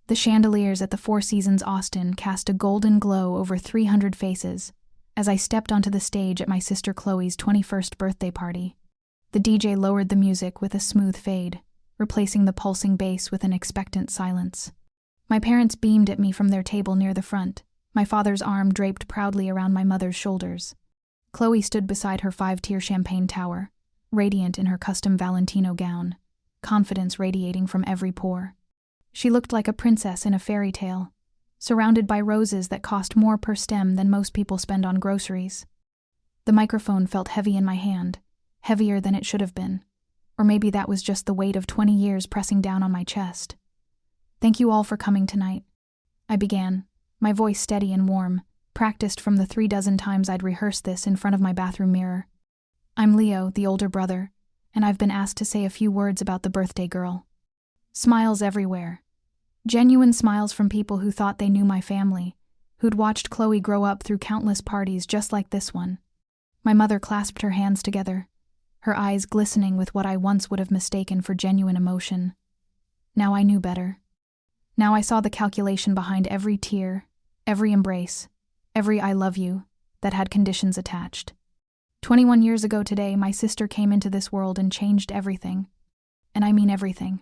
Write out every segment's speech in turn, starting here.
The chandeliers at the Four Seasons Austin cast a golden glow over 300 faces as I stepped onto the stage at my sister Chloe's 21st birthday party. The DJ lowered the music with a smooth fade, replacing the pulsing bass with an expectant silence. My parents beamed at me from their table near the front, my father's arm draped proudly around my mother's shoulders. Chloe stood beside her 5-tier champagne tower, radiant in her custom Valentino gown, confidence radiating from every pore. She looked like a princess in a fairy tale, surrounded by roses that cost more per stem than most people spend on groceries. The microphone felt heavy in my hand, heavier than it should have been, or maybe that was just the weight of 20 years pressing down on my chest. "Thank you all for coming tonight," I began, my voice steady and warm, practiced from the 36 times I'd rehearsed this in front of my bathroom mirror. "I'm Leo, the older brother, and I've been asked to say a few words about the birthday girl." Smiles everywhere. Genuine smiles from people who thought they knew my family, who'd watched Chloe grow up through countless parties just like this one. My mother clasped her hands together, her eyes glistening with what I once would have mistaken for genuine emotion. Now I knew better. Now I saw the calculation behind every tear, every embrace, every "I love you" that had conditions attached. 21 years ago today, my sister came into this world and changed everything. And I mean everything.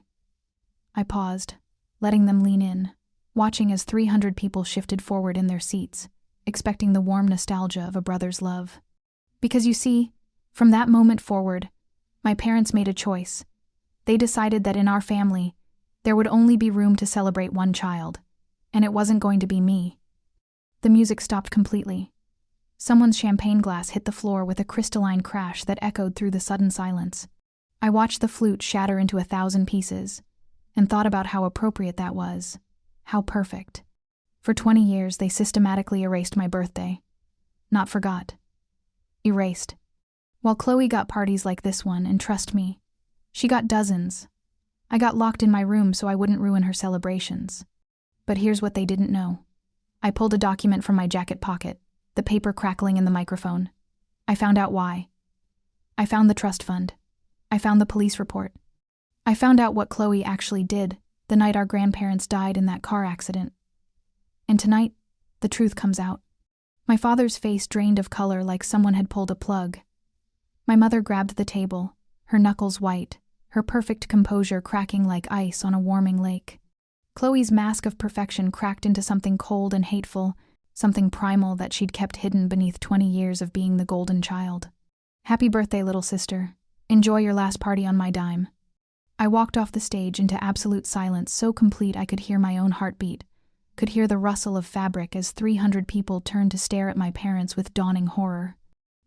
I paused, letting them lean in, watching as 300 people shifted forward in their seats, expecting the warm nostalgia of a brother's love. Because you see, from that moment forward, my parents made a choice. They decided that in our family, there would only be room to celebrate one child, and it wasn't going to be me. The music stopped completely. Someone's champagne glass hit the floor with a crystalline crash that echoed through the sudden silence. I watched the flute shatter into 1,000 pieces, and thought about how appropriate that was, how perfect. For 20 years, they systematically erased my birthday. Not forgot. Erased. While Chloe got parties like this one, and trust me, she got dozens. I got locked in my room so I wouldn't ruin her celebrations. But here's what they didn't know. I pulled a document from my jacket pocket, the paper crackling in the microphone. I found out why. I found the trust fund. I found the police report. I found out what Chloe actually did the night our grandparents died in that car accident. And tonight, the truth comes out. My father's face drained of color like someone had pulled a plug. My mother grabbed the table, her knuckles white, her perfect composure cracking like ice on a warming lake. Chloe's mask of perfection cracked into something cold and hateful, something primal that she'd kept hidden beneath 20 years of being the golden child. "Happy birthday, little sister. Enjoy your last party on my dime." I walked off the stage into absolute silence so complete I could hear my own heartbeat, could hear the rustle of fabric as 300 people turned to stare at my parents with dawning horror.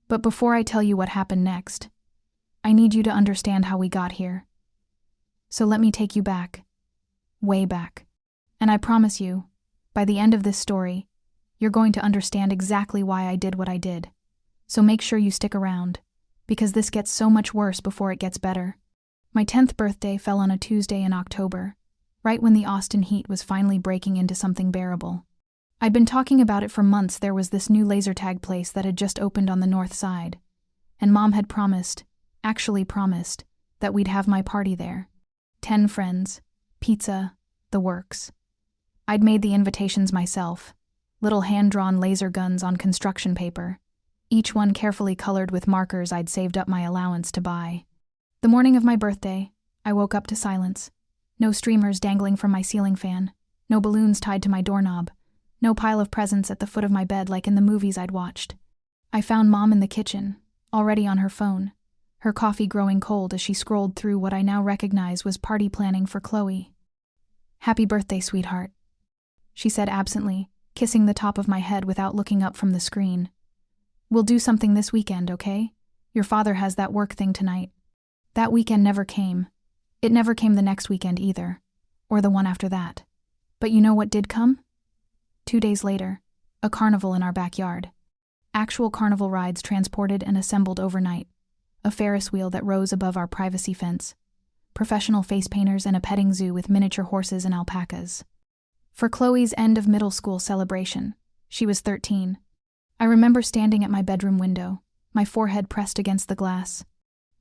But before I tell you what happened next, I need you to understand how we got here. So let me take you back. Way back. And I promise you, by the end of this story, you're going to understand exactly why I did what I did. So make sure you stick around, because this gets so much worse before it gets better. My 10th birthday fell on a Tuesday in October, right when the Austin heat was finally breaking into something bearable. I'd been talking about it for months. There was this new laser tag place that had just opened on the north side, and Mom had actually promised, that we'd have my party there. 10 friends, pizza, the works. I'd made the invitations myself, little hand-drawn laser guns on construction paper, each one carefully colored with markers I'd saved up my allowance to buy. The morning of my birthday, I woke up to silence. No streamers dangling from my ceiling fan, no balloons tied to my doorknob, no pile of presents at the foot of my bed like in the movies I'd watched. I found Mom in the kitchen, already on her phone, her coffee growing cold as she scrolled through what I now recognize was party planning for Chloe. "Happy birthday, sweetheart," she said absently, kissing the top of my head without looking up from the screen. "We'll do something this weekend, okay? Your father has that work thing tonight." That weekend never came. It never came the next weekend either, or the one after that. But you know what did come? 2 days later, a carnival in our backyard. Actual carnival rides transported and assembled overnight. A Ferris wheel that rose above our privacy fence. Professional face painters and a petting zoo with miniature horses and alpacas. For Chloe's end of middle school celebration, she was 13. I remember standing at my bedroom window, my forehead pressed against the glass.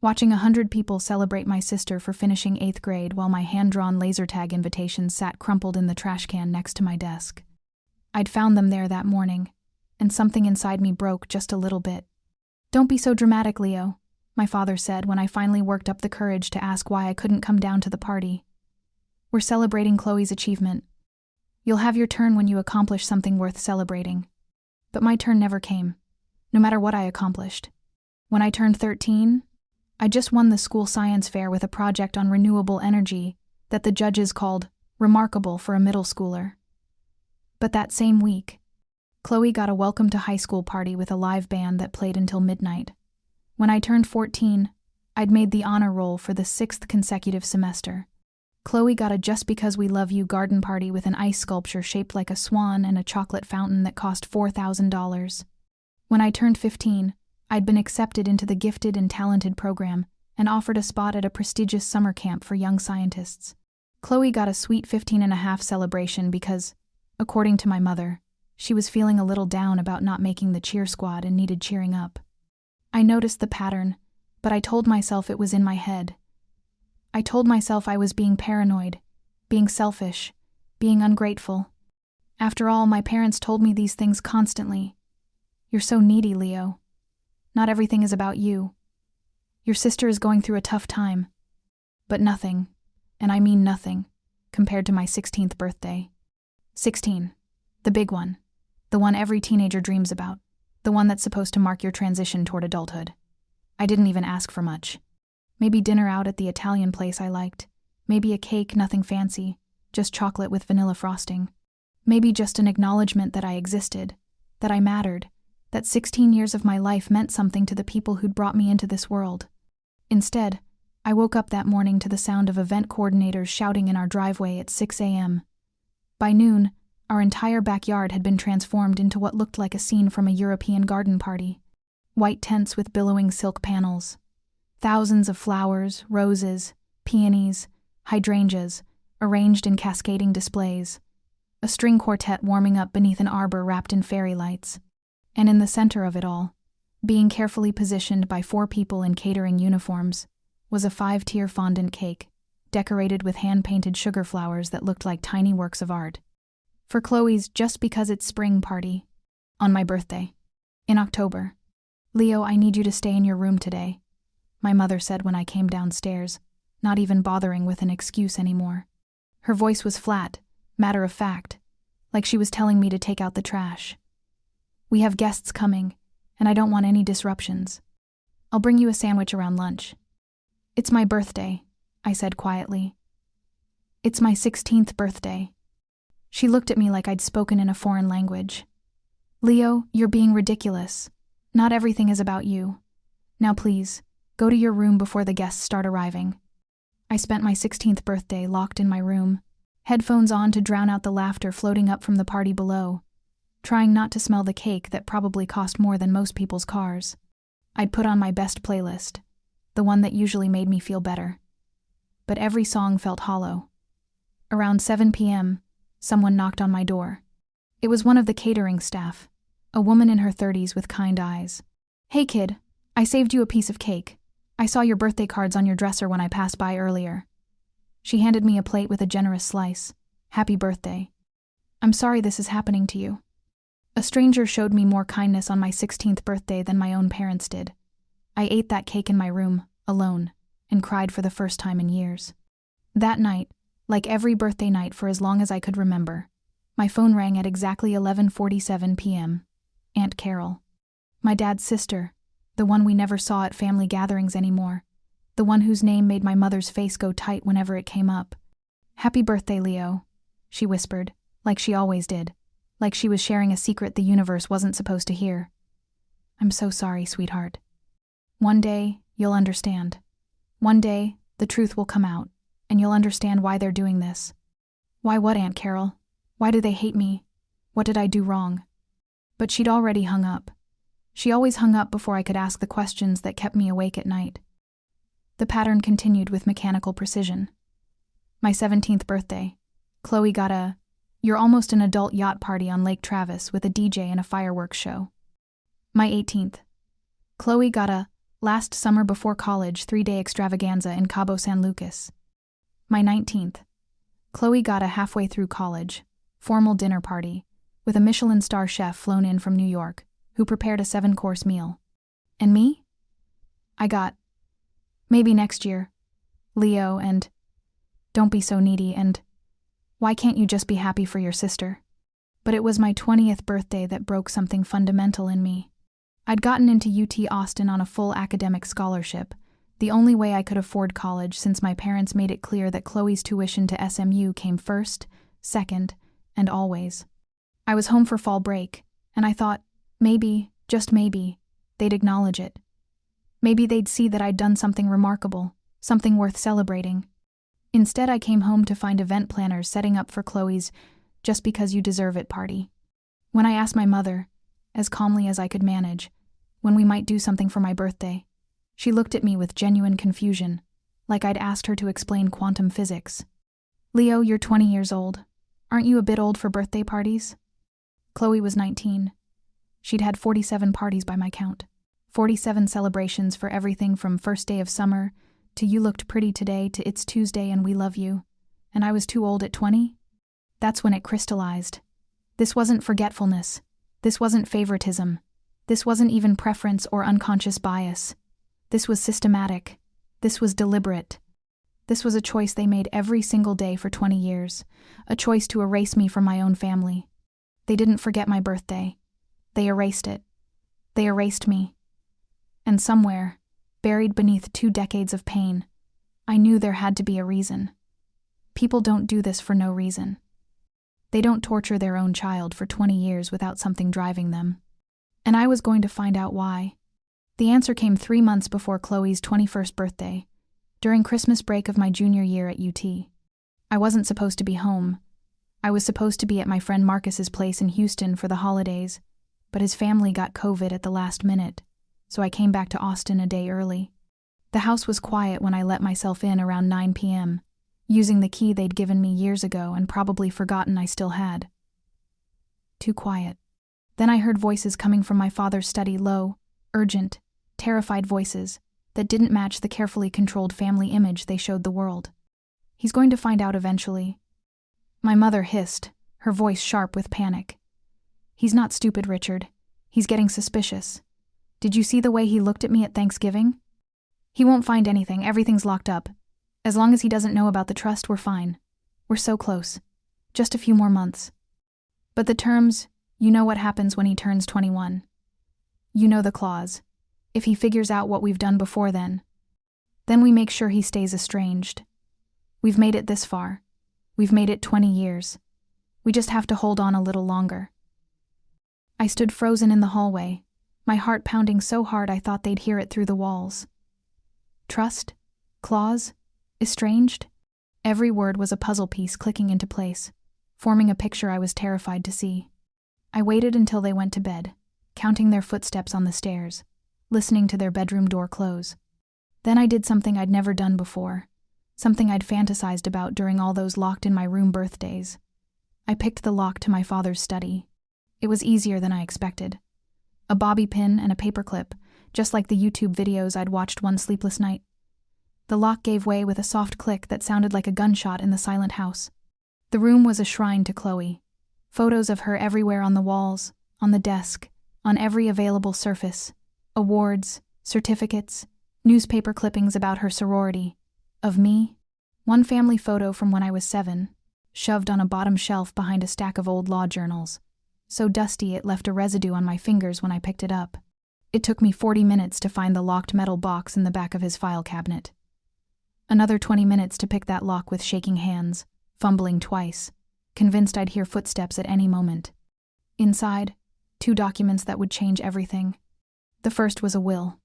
Watching 100 people celebrate my sister for finishing 8th grade while my hand-drawn laser tag invitations sat crumpled in the trash can next to my desk. I'd found them there that morning, and something inside me broke just a little bit. "Don't be so dramatic, Leo," my father said when I finally worked up the courage to ask why I couldn't come down to the party. "We're celebrating Chloe's achievement. You'll have your turn when you accomplish something worth celebrating." But my turn never came, no matter what I accomplished. When I turned 13, I just won the school science fair with a project on renewable energy that the judges called remarkable for a middle schooler. But that same week, Chloe got a welcome to high school party with a live band that played until midnight. When I turned 14, I'd made the honor roll for the 6th consecutive semester. Chloe got a Just Because We Love You garden party with an ice sculpture shaped like a swan and a chocolate fountain that cost $4,000. When I turned 15, I'd been accepted into the Gifted and Talented program and offered a spot at a prestigious summer camp for young scientists. Chloe got a sweet 15.5 celebration because, according to my mother, she was feeling a little down about not making the cheer squad and needed cheering up. I noticed the pattern, but I told myself it was in my head. I told myself I was being paranoid, being selfish, being ungrateful. After all, my parents told me these things constantly. "You're so needy, Leo. Not everything is about you. Your sister is going through a tough time." But nothing, and I mean nothing, compared to my 16th birthday. 16. The big one. The one every teenager dreams about. The one that's supposed to mark your transition toward adulthood. I didn't even ask for much. Maybe dinner out at the Italian place I liked. Maybe a cake, nothing fancy, just chocolate with vanilla frosting. Maybe just an acknowledgement that I existed, that I mattered, that 16 years of my life meant something to the people who'd brought me into this world. Instead, I woke up that morning to the sound of event coordinators shouting in our driveway at 6 a.m. By noon, our entire backyard had been transformed into what looked like a scene from a European garden party. White tents with billowing silk panels. Thousands of flowers, roses, peonies, hydrangeas, arranged in cascading displays. A string quartet warming up beneath an arbor wrapped in fairy lights. And in the center of it all, being carefully positioned by 4 people in catering uniforms, was a 5-tier fondant cake, decorated with hand-painted sugar flowers that looked like tiny works of art. For Chloe's Just Because It's Spring party, on my birthday, in October. "Leo, I need you to stay in your room today," my mother said when I came downstairs, not even bothering with an excuse anymore. Her voice was flat, matter of fact, like she was telling me to take out the trash. "We have guests coming, and I don't want any disruptions. I'll bring you a sandwich around lunch." "It's my birthday," I said quietly. "It's my 16th birthday." She looked at me like I'd spoken in a foreign language. "Leo, you're being ridiculous. Not everything is about you. Now please, go to your room before the guests start arriving." I spent my 16th birthday locked in my room, headphones on to drown out the laughter floating up from the party below, trying not to smell the cake that probably cost more than most people's cars. I'd put on my best playlist, the one that usually made me feel better. But every song felt hollow. Around 7 p.m., someone knocked on my door. It was one of the catering staff, a woman in her 30s with kind eyes. "Hey kid, I saved you a piece of cake. I saw your birthday cards on your dresser when I passed by earlier." She handed me a plate with a generous slice. "Happy birthday. I'm sorry this is happening to you." A stranger showed me more kindness on my 16th birthday than my own parents did. I ate that cake in my room, alone, and cried for the first time in years. That night, like every birthday night for as long as I could remember, my phone rang at exactly 11:47 p.m. Aunt Carol. My dad's sister, the one we never saw at family gatherings anymore, the one whose name made my mother's face go tight whenever it came up. "Happy birthday, Leo," she whispered, like she always did, like she was sharing a secret the universe wasn't supposed to hear. "I'm so sorry, sweetheart. One day, you'll understand. One day, the truth will come out, and you'll understand why they're doing this." "Why what, Aunt Carol? Why do they hate me? What did I do wrong?" But she'd already hung up. She always hung up before I could ask the questions that kept me awake at night. The pattern continued with mechanical precision. My 17th birthday, Chloe got a "You're almost an adult" yacht party on Lake Travis with a DJ and a fireworks show. My 18th, Chloe got a Last summer before college, 3-day extravaganza in Cabo San Lucas. My 19th. Chloe got a halfway through college, formal dinner party, with a Michelin star chef flown in from New York, who prepared a 7-course meal. And me? I got, maybe next year, Leo, and don't be so needy, and why can't you just be happy for your sister? But it was my 20th birthday that broke something fundamental in me. I'd gotten into UT Austin on a full academic scholarship, the only way I could afford college since my parents made it clear that Chloe's tuition to SMU came first, second, and always. I was home for fall break, and I thought, maybe, just maybe, they'd acknowledge it. Maybe they'd see that I'd done something remarkable, something worth celebrating. Instead, I came home to find event planners setting up for Chloe's "just because you deserve it" party. When I asked my mother, as calmly as I could manage, when we might do something for my birthday, she looked at me with genuine confusion, like I'd asked her to explain quantum physics. "Leo, you're 20 years old. Aren't you a bit old for birthday parties?" Chloe was 19. She'd had 47 parties by my count. 47 celebrations for everything from first day of summer to "you looked pretty today" to "it's Tuesday and we love you." And I was too old at 20? That's when it crystallized. This wasn't forgetfulness. This wasn't favoritism. This wasn't even preference or unconscious bias. This was systematic. This was deliberate. This was a choice they made every single day for 20 years, a choice to erase me from my own family. They didn't forget my birthday. They erased it. They erased me. And somewhere, buried beneath 2 decades of pain, I knew there had to be a reason. People don't do this for no reason. They don't torture their own child for 20 years without something driving them. And I was going to find out why. The answer came 3 months before Chloe's 21st birthday, during Christmas break of my junior year at UT. I wasn't supposed to be home. I was supposed to be at my friend Marcus's place in Houston for the holidays, but his family got COVID at the last minute, so I came back to Austin a day early. The house was quiet when I let myself in around 9 p.m., using the key they'd given me years ago and probably forgotten I still had. Too quiet. Then I heard voices coming from my father's study, low, urgent, terrified voices that didn't match the carefully controlled family image they showed the world. "He's going to find out eventually." My mother hissed, her voice sharp with panic. "He's not stupid, Richard. He's getting suspicious. Did you see the way he looked at me at Thanksgiving? He won't find anything, everything's locked up. As long as he doesn't know about the trust, we're fine. We're so close. Just a few more months. But the terms, you know what happens when he turns 21. You know the clause. If he figures out what we've done before then we make sure he stays estranged. We've made it this far. We've made it 20 years. We just have to hold on a little longer." I stood frozen in the hallway, my heart pounding so hard I thought they'd hear it through the walls. Trust? Clause? Estranged? Every word was a puzzle piece clicking into place, forming a picture I was terrified to see. I waited until they went to bed, counting their footsteps on the stairs, listening to their bedroom door close. Then I did something I'd never done before, something I'd fantasized about during all those locked-in-my-room birthdays. I picked the lock to my father's study. It was easier than I expected. A bobby pin and a paperclip, just like the YouTube videos I'd watched one sleepless night. The lock gave way with a soft click that sounded like a gunshot in the silent house. The room was a shrine to Chloe. Photos of her everywhere on the walls, on the desk, on every available surface. Awards, certificates, newspaper clippings about her sorority. Of me, one family photo from when I was 7, shoved on a bottom shelf behind a stack of old law journals, so dusty it left a residue on my fingers when I picked it up. It took me 40 minutes to find the locked metal box in the back of his file cabinet. Another 20 minutes to pick that lock with shaking hands, fumbling twice, convinced I'd hear footsteps at any moment. Inside, 2 documents that would change everything. The first was a will.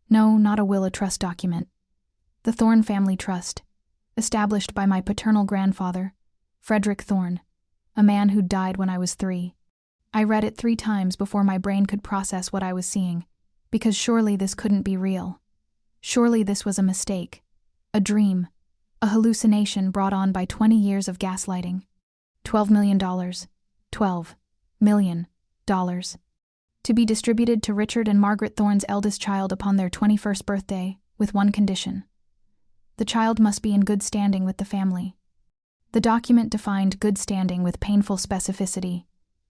No, not a will, a trust document. The Thorne family trust, established by my paternal grandfather, Frederick Thorne, a man who'd died when I was 3. I read it 3 times before my brain could process what I was seeing, because surely this couldn't be real. Surely this was a mistake, a dream, a hallucination brought on by 20 years of gaslighting. $12 million. $12 million. to be distributed to Richard and Margaret Thorne's eldest child upon their 21st birthday, with one condition. The child must be in good standing with the family. The document defined good standing with painful specificity,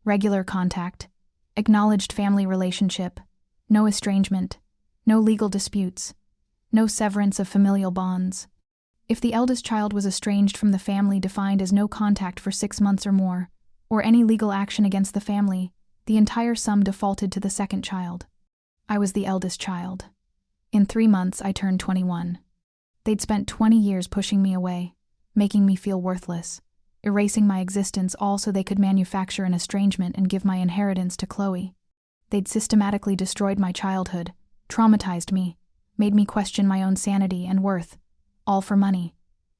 regular contact, acknowledged family relationship, no estrangement, no legal disputes, no severance of familial bonds. If the eldest child was estranged from the family defined as no contact for 6 months or more, or any legal action against the family, the entire sum defaulted to the second child. I was the eldest child. In 3 months, I turned 21. They'd spent 20 years pushing me away, making me feel worthless, erasing my existence all so they could manufacture an estrangement and give my inheritance to Chloe. They'd systematically destroyed my childhood, traumatized me, made me question my own sanity and worth, all for money,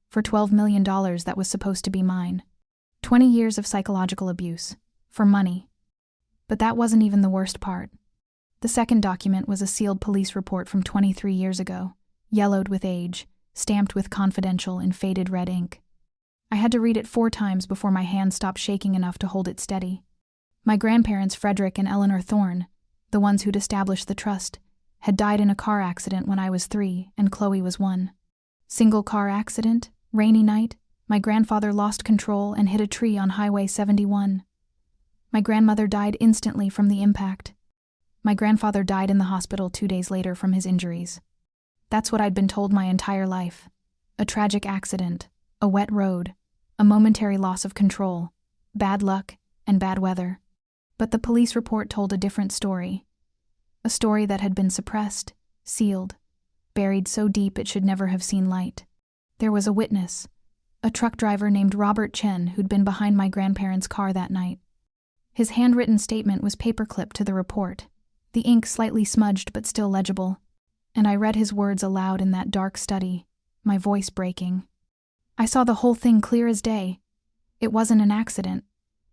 for $12 million that was supposed to be mine. 20 years of psychological abuse, for money. But that wasn't even the worst part. The second document was a sealed police report from 23 years ago, yellowed with age, stamped with confidential in faded red ink. I had to read it 4 times before my hand stopped shaking enough to hold it steady. My grandparents, Frederick and Eleanor Thorne, the ones who'd established the trust, had died in a car accident when I was 3 and Chloe was 1. Single car accident, rainy night, my grandfather lost control and hit a tree on Highway 71. My grandmother died instantly from the impact. My grandfather died in the hospital 2 days later from his injuries. That's what I'd been told my entire life. A tragic accident, a wet road, a momentary loss of control, bad luck, and bad weather. But the police report told a different story. A story that had been suppressed, sealed, buried so deep it should never have seen light. There was a witness, a truck driver named Robert Chen who'd been behind my grandparents' car that night. His handwritten statement was paperclipped to the report, the ink slightly smudged but still legible, and I read his words aloud in that dark study, my voice breaking. I saw the whole thing clear as day. It wasn't an accident.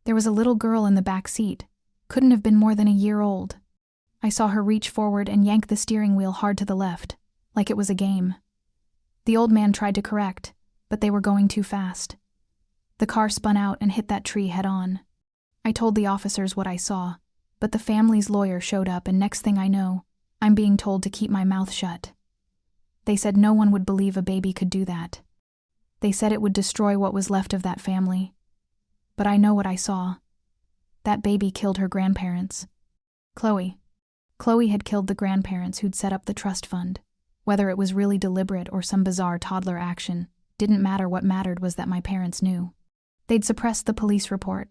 There was a little girl in the back seat, couldn't have been more than a year old. I saw her reach forward and yank the steering wheel hard to the left, like it was a game. The old man tried to correct, but they were going too fast. The car spun out and hit that tree head-on. I told the officers what I saw, but the family's lawyer showed up and next thing I know, I'm being told to keep my mouth shut. They said no one would believe a baby could do that. They said it would destroy what was left of that family. But I know what I saw. That baby killed her grandparents. Chloe had killed the grandparents who'd set up the trust fund. Whether it was really deliberate or some bizarre toddler action, didn't matter. What mattered was that my parents knew. They'd suppressed the police report.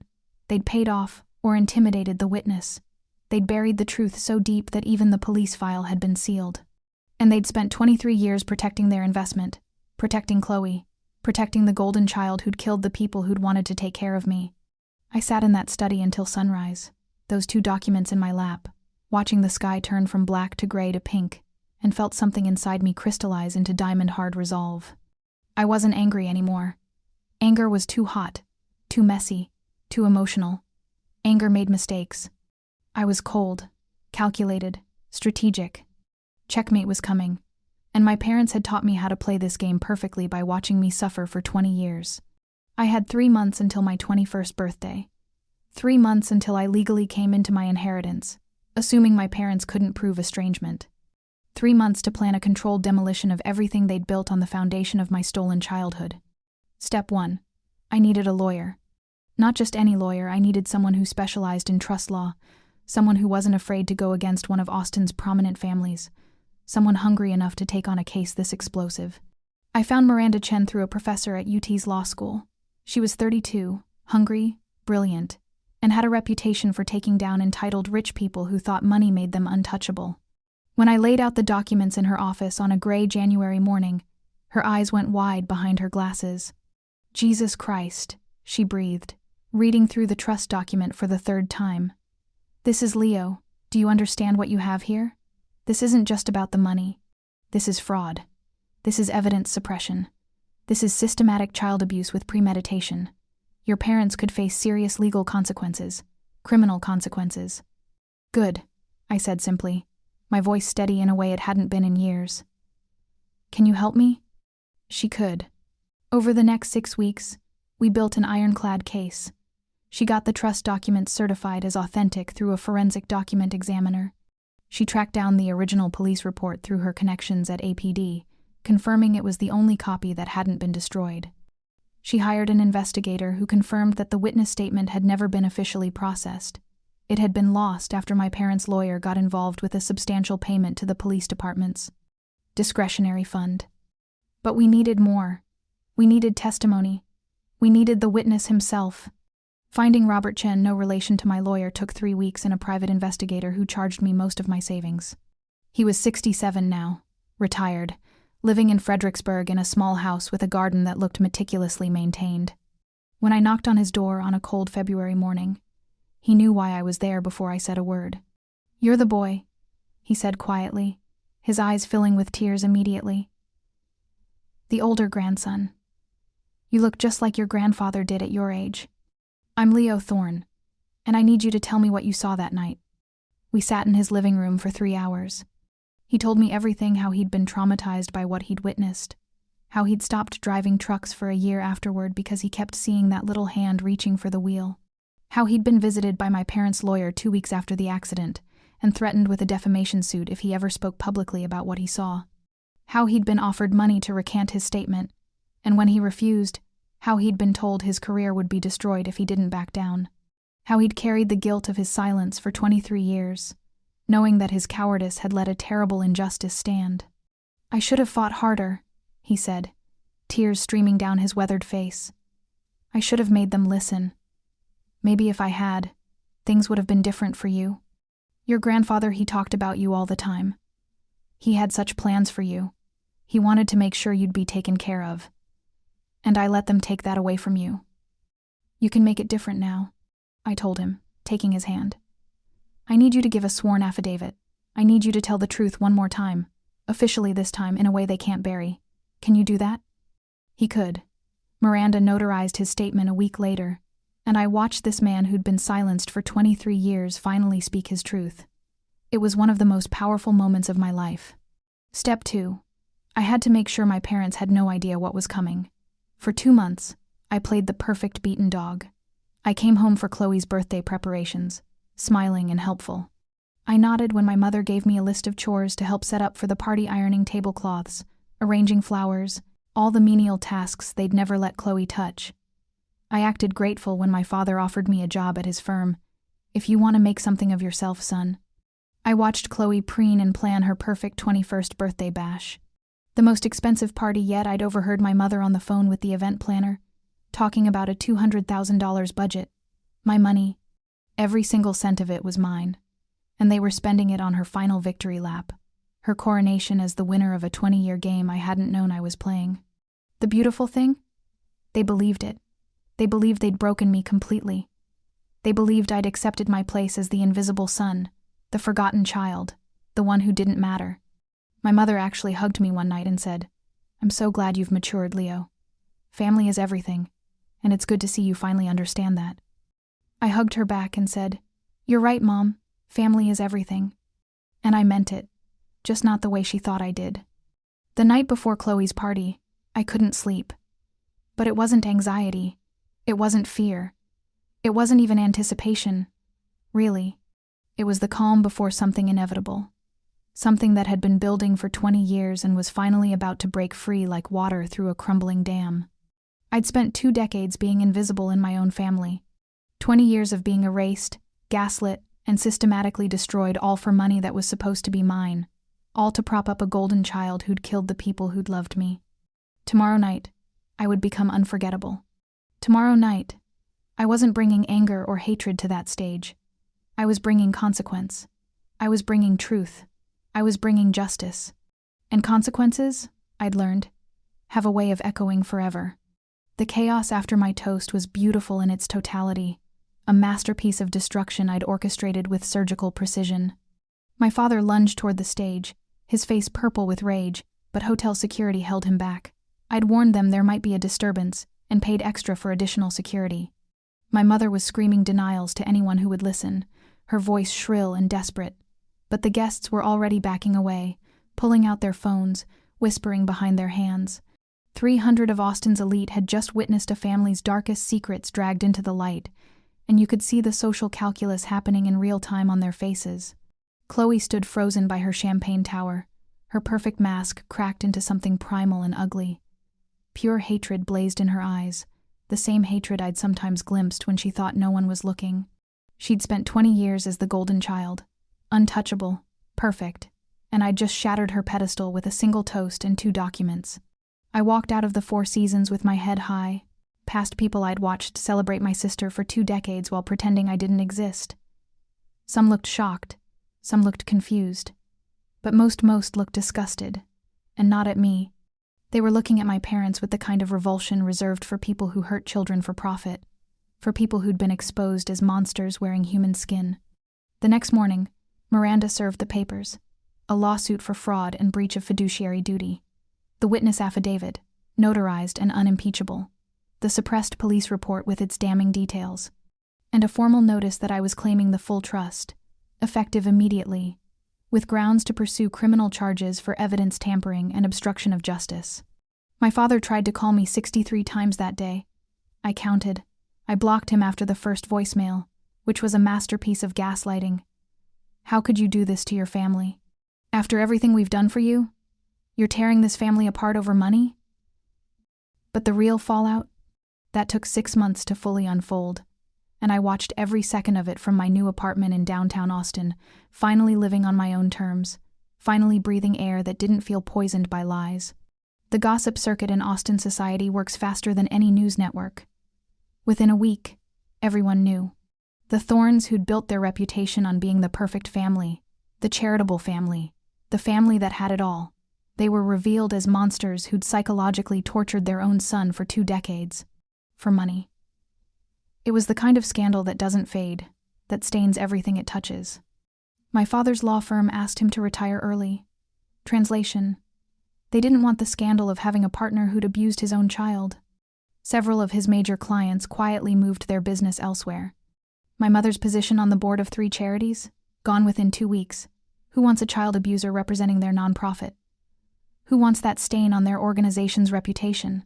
They'd paid off or intimidated the witness. They'd buried the truth so deep that even the police file had been sealed. And they'd spent 23 years protecting their investment, protecting Chloe, protecting the golden child who'd killed the people who'd wanted to take care of me. I sat in that study until sunrise, those 2 documents in my lap, watching the sky turn from black to gray to pink, and felt something inside me crystallize into diamond-hard resolve. I wasn't angry anymore. Anger was too hot, too messy, too emotional. Anger made mistakes. I was cold, calculated, strategic. Checkmate was coming, and my parents had taught me how to play this game perfectly by watching me suffer for 20 years. I had 3 months until my 21st birthday. 3 months until I legally came into my inheritance, assuming my parents couldn't prove estrangement. 3 months to plan a controlled demolition of everything they'd built on the foundation of my stolen childhood. Step 1. I needed a lawyer. Not just any lawyer, I needed someone who specialized in trust law, someone who wasn't afraid to go against one of Austin's prominent families, someone hungry enough to take on a case this explosive. I found Miranda Chen through a professor at UT's law school. She was 32, hungry, brilliant, and had a reputation for taking down entitled rich people who thought money made them untouchable. When I laid out the documents in her office on a gray January morning, her eyes went wide behind her glasses. "Jesus Christ," she breathed, reading through the trust document for the 3rd time. "This is Leo. Do you understand what you have here? This isn't just about the money. This is fraud. This is evidence suppression. This is systematic child abuse with premeditation. Your parents could face serious legal consequences, criminal consequences." "Good," I said simply, my voice steady in a way it hadn't been in years. "Can you help me?" She could. Over the next 6 weeks, we built an ironclad case. She got the trust documents certified as authentic through a forensic document examiner. She tracked down the original police report through her connections at APD, confirming it was the only copy that hadn't been destroyed. She hired an investigator who confirmed that the witness statement had never been officially processed. It had been lost after my parents' lawyer got involved with a substantial payment to the police department's discretionary fund. But we needed more. We needed testimony. We needed the witness himself. Finding Robert Chen, no relation to my lawyer, took 3 weeks and a private investigator who charged me most of my savings. He was 67 now, retired, living in Fredericksburg in a small house with a garden that looked meticulously maintained. When I knocked on his door on a cold February morning, he knew why I was there before I said a word. "You're the boy," he said quietly, his eyes filling with tears immediately. "The older grandson. You look just like your grandfather did at your age. I'm Leo Thorne, and I need you to tell me what you saw that night." We sat in his living room for 3 hours. He told me everything, how he'd been traumatized by what he'd witnessed, how he'd stopped driving trucks for a year afterward because he kept seeing that little hand reaching for the wheel, how he'd been visited by my parents' lawyer 2 weeks after the accident and threatened with a defamation suit if he ever spoke publicly about what he saw, how he'd been offered money to recant his statement, and when he refused, how he'd been told his career would be destroyed if he didn't back down, how he'd carried the guilt of his silence for 23 years, knowing that his cowardice had let a terrible injustice stand. "I should have fought harder," he said, tears streaming down his weathered face. "I should have made them listen. Maybe if I had, things would have been different for you. Your grandfather, he talked about you all the time. He had such plans for you. He wanted to make sure you'd be taken care of. And I let them take that away from you. You can make it different now," I told him, taking his hand. "I need you to give a sworn affidavit. I need you to tell the truth one more time, officially this time, in a way they can't bury. Can you do that?" He could. Miranda notarized his statement a week later, and I watched this man who'd been silenced for 23 years finally speak his truth. It was one of the most powerful moments of my life. Step 2. I had to make sure my parents had no idea what was coming. For 2 months, I played the perfect beaten dog. I came home for Chloe's birthday preparations, smiling and helpful. I nodded when my mother gave me a list of chores to help set up for the party, ironing tablecloths, arranging flowers, all the menial tasks they'd never let Chloe touch. I acted grateful when my father offered me a job at his firm. "If you want to make something of yourself, son." I watched Chloe preen and plan her perfect 21st birthday bash. The most expensive party yet. I'd overheard my mother on the phone with the event planner, talking about a $200,000 budget. My money, every single cent of it, was mine, and they were spending it on her final victory lap, her coronation as the winner of a 20-year game I hadn't known I was playing. The beautiful thing? They believed it. They believed they'd broken me completely. They believed I'd accepted my place as the invisible son, the forgotten child, the one who didn't matter. My mother actually hugged me one night and said, "I'm so glad you've matured, Leo. Family is everything, and it's good to see you finally understand that." I hugged her back and said, "You're right, Mom. Family is everything." And I meant it, just not the way she thought I did. The night before Chloe's party, I couldn't sleep. But it wasn't anxiety. It wasn't fear. It wasn't even anticipation. Really, it was the calm before something inevitable. Something that had been building for 20 years and was finally about to break free like water through a crumbling dam. I'd spent 2 decades being invisible in my own family. 20 years of being erased, gaslit, and systematically destroyed, all for money that was supposed to be mine, all to prop up a golden child who'd killed the people who'd loved me. Tomorrow night, I would become unforgettable. Tomorrow night, I wasn't bringing anger or hatred to that stage. I was bringing consequence. I was bringing truth. I was bringing justice. And consequences, I'd learned, have a way of echoing forever. The chaos after my toast was beautiful in its totality, a masterpiece of destruction I'd orchestrated with surgical precision. My father lunged toward the stage, his face purple with rage, but hotel security held him back. I'd warned them there might be a disturbance and paid extra for additional security. My mother was screaming denials to anyone who would listen, her voice shrill and desperate. But the guests were already backing away, pulling out their phones, whispering behind their hands. 300 of Austin's elite had just witnessed a family's darkest secrets dragged into the light, and you could see the social calculus happening in real time on their faces. Chloe stood frozen by her champagne tower, her perfect mask cracked into something primal and ugly. Pure hatred blazed in her eyes, the same hatred I'd sometimes glimpsed when she thought no one was looking. She'd spent 20 years as the golden child, untouchable, perfect, and I'd just shattered her pedestal with a single toast and 2 documents. I walked out of the Four Seasons with my head high, past people I'd watched celebrate my sister for 2 decades while pretending I didn't exist. Some looked shocked, some looked confused, but most looked disgusted, and not at me. They were looking at my parents with the kind of revulsion reserved for people who hurt children for profit, for people who'd been exposed as monsters wearing human skin. The next morning, Miranda served the papers, a lawsuit for fraud and breach of fiduciary duty, the witness affidavit, notarized and unimpeachable, the suppressed police report with its damning details, and a formal notice that I was claiming the full trust, effective immediately, with grounds to pursue criminal charges for evidence tampering and obstruction of justice. My father tried to call me 63 times that day. I counted. I blocked him after the first voicemail, which was a masterpiece of gaslighting. How could you do this to your family? After everything we've done for you? You're tearing this family apart over money? But the real fallout? That took 6 months to fully unfold, and I watched every second of it from my new apartment in downtown Austin, finally living on my own terms, finally breathing air that didn't feel poisoned by lies. The gossip circuit in Austin society works faster than any news network. Within a week, everyone knew. The Thorns, who'd built their reputation on being the perfect family, the charitable family, the family that had it all, they were revealed as monsters who'd psychologically tortured their own son for 2 decades. For money. It was the kind of scandal that doesn't fade, that stains everything it touches. My father's law firm asked him to retire early. Translation: they didn't want the scandal of having a partner who'd abused his own child. Several of his major clients quietly moved their business elsewhere. My mother's position on the board of 3 charities? Gone within 2 weeks. Who wants a child abuser representing their nonprofit? Who wants that stain on their organization's reputation?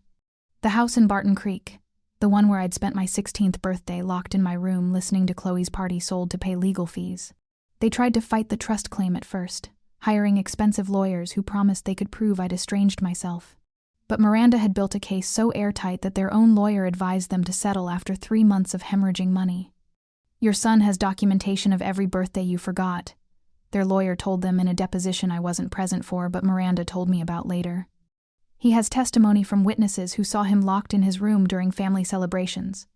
The house in Barton Creek, the one where I'd spent my 16th birthday locked in my room listening to Chloe's party, sold to pay legal fees. They tried to fight the trust claim at first, hiring expensive lawyers who promised they could prove I'd estranged myself. But Miranda had built a case so airtight that their own lawyer advised them to settle after 3 months of hemorrhaging money. Your son has documentation of every birthday you forgot, their lawyer told them in a deposition I wasn't present for, but Miranda told me about later. He has testimony from witnesses who saw him locked in his room during family celebrations.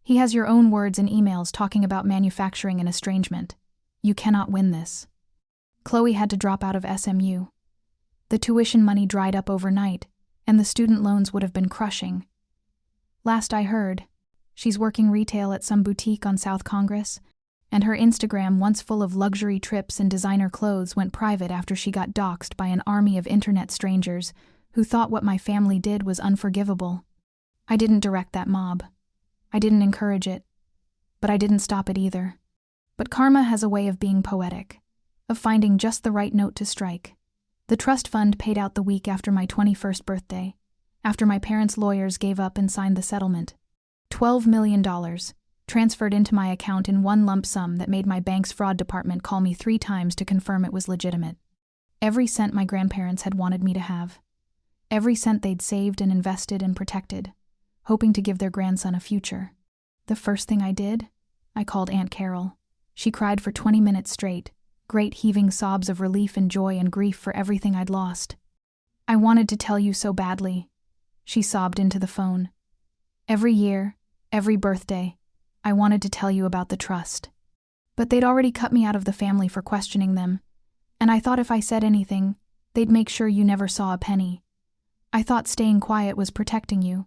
He has your own words and emails talking about manufacturing an estrangement. You cannot win this. Chloe had to drop out of SMU. The tuition money dried up overnight, and the student loans would have been crushing. Last I heard, she's working retail at some boutique on South Congress, and her Instagram, once full of luxury trips and designer clothes, went private after she got doxxed by an army of internet strangers who thought what my family did was unforgivable. I didn't direct that mob. I didn't encourage it. But I didn't stop it either. But karma has a way of being poetic, of finding just the right note to strike. The trust fund paid out the week after my 21st birthday, after my parents' lawyers gave up and signed the settlement. $12 million, transferred into my account in one lump sum that made my bank's fraud department call me 3 times to confirm it was legitimate. Every cent my grandparents had wanted me to have. Every cent they'd saved and invested and protected, hoping to give their grandson a future. The first thing I did? I called Aunt Carol. She cried for 20 minutes straight, great heaving sobs of relief and joy and grief for everything I'd lost. I wanted to tell you so badly, she sobbed into the phone. Every year, every birthday, I wanted to tell you about the trust. But they'd already cut me out of the family for questioning them, and I thought if I said anything, they'd make sure you never saw a penny. I thought staying quiet was protecting you.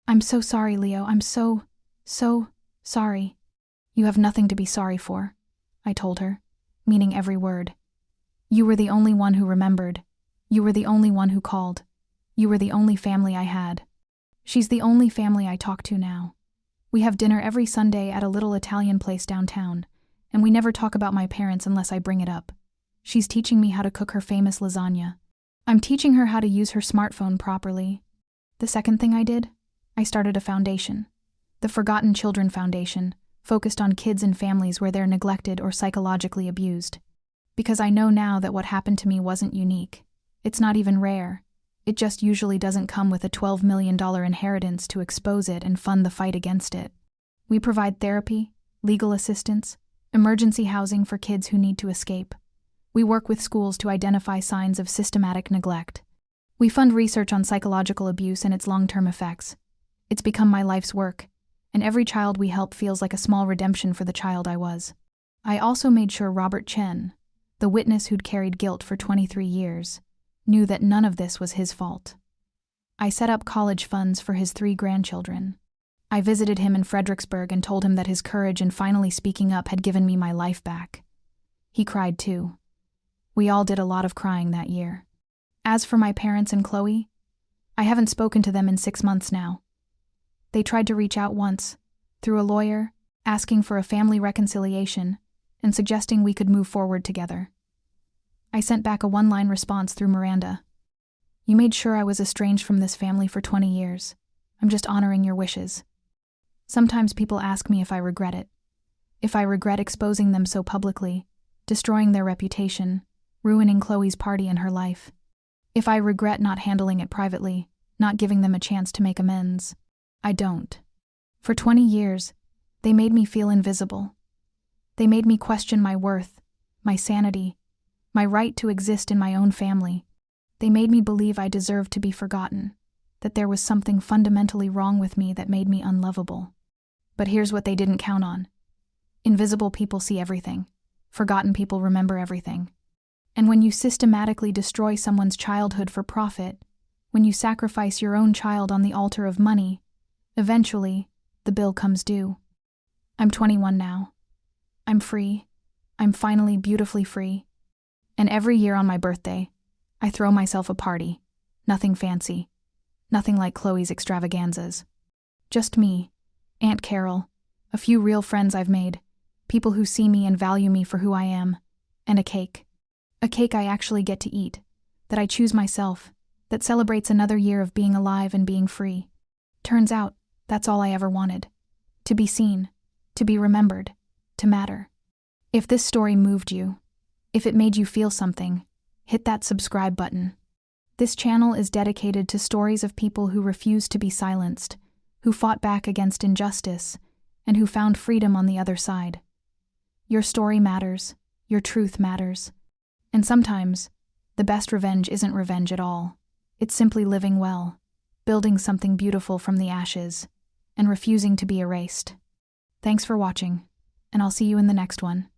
I'm so sorry, Leo. I'm so sorry. You have nothing to be sorry for, I told her, meaning every word. You were the only one who remembered. You were the only one who called. You were the only family I had. She's the only family I talk to now. We have dinner every Sunday at a little Italian place downtown, and we never talk about my parents unless I bring it up. She's teaching me how to cook her famous lasagna. I'm teaching her how to use her smartphone properly. The second thing I did, I started a foundation. The Forgotten Children Foundation, focused on kids and families where they're neglected or psychologically abused. Because I know now that what happened to me wasn't unique. It's not even rare. It just usually doesn't come with a $12 million inheritance to expose it and fund the fight against it. We provide therapy, legal assistance, emergency housing for kids who need to escape. We work with schools to identify signs of systematic neglect. We fund research on psychological abuse and its long-term effects. It's become my life's work, and every child we help feels like a small redemption for the child I was. I also made sure Robert Chen, the witness who'd carried guilt for 23 years, knew that none of this was his fault. I set up college funds for his 3 grandchildren. I visited him in Fredericksburg and told him that his courage in finally speaking up had given me my life back. He cried too. We all did a lot of crying that year. As for my parents and Chloe, I haven't spoken to them in 6 months now. They tried to reach out once, through a lawyer, asking for a family reconciliation and suggesting we could move forward together. I sent back a one-line response through Miranda. You made sure I was estranged from this family for 20 years. I'm just honoring your wishes. Sometimes people ask me if I regret it. If I regret exposing them so publicly, destroying their reputation, ruining Chloe's party and her life. If I regret not handling it privately, not giving them a chance to make amends. I don't. For 20 years, they made me feel invisible. They made me question my worth, my sanity, my right to exist in my own family. They made me believe I deserved to be forgotten, that there was something fundamentally wrong with me that made me unlovable. But here's what they didn't count on. Invisible people see everything. Forgotten people remember everything. And when you systematically destroy someone's childhood for profit, when you sacrifice your own child on the altar of money, eventually, the bill comes due. I'm 21 now. I'm free. I'm finally beautifully free. And every year on my birthday, I throw myself a party. Nothing fancy. Nothing like Chloe's extravaganzas. Just me, Aunt Carol, a few real friends I've made, people who see me and value me for who I am, and a cake. A cake I actually get to eat, that I choose myself, that celebrates another year of being alive and being free. Turns out, that's all I ever wanted. To be seen, to be remembered, to matter. If this story moved you, if it made you feel something, hit that subscribe button. This channel is dedicated to stories of people who refused to be silenced, who fought back against injustice, and who found freedom on the other side. Your story matters, your truth matters. And sometimes, the best revenge isn't revenge at all. It's simply living well, building something beautiful from the ashes, and refusing to be erased. Thanks for watching, and I'll see you in the next one.